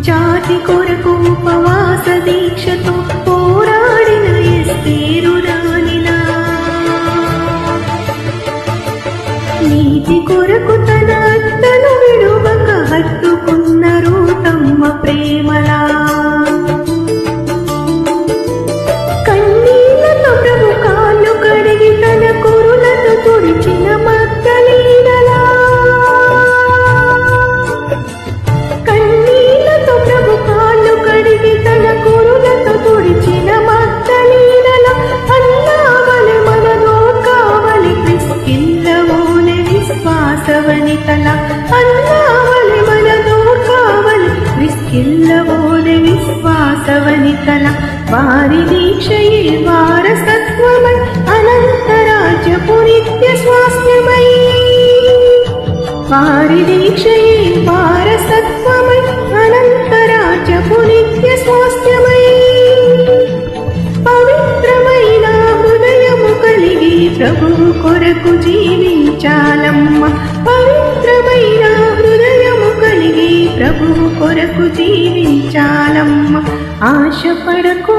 జాతి కొరకు ఉపవాస దీక్షతో పోరాడిన ఎస్తేరు రాణిలా, నీతి కొరకు తన అత్తను విడువక హత్తుకున్న రూతమ్మ ప్రేమలా, కన్నీళ్లతో ప్రభు కాళ్ళు కడిగి తన కురులతో తుడిచిన మగ్దలీనలా, కన్నీళ్లతో ప్రభు కాళ్ళు కడిగి తన కురులతో తుడిచిన మగ్దలీనలా, అన్నావలె మనలో కావలి క్రిస్కిల్లవోలె విశ్వాసవనితల, అన్నావలె మనలో కావలి క్రిస్కిల్లవోలె విశ్వాసవనితల, వారి దీక్షయే వారసత్వమై అనంతరాజ్యపు నిత్య స్వాస్థ్యమై, వారి దీక్షయే వారసత్వమై అనంతరాజ్యపు నిత్య స్వాస్థ్యమై, పవిత్రమైన హృదయము కలిగి ప్రభువు కొరకు జీవించాలమ్మ, పవిత్రమైన హృదయము కలిగి ప్రభువు కొరకు జీవించాలమ్మ, ఆశపడకు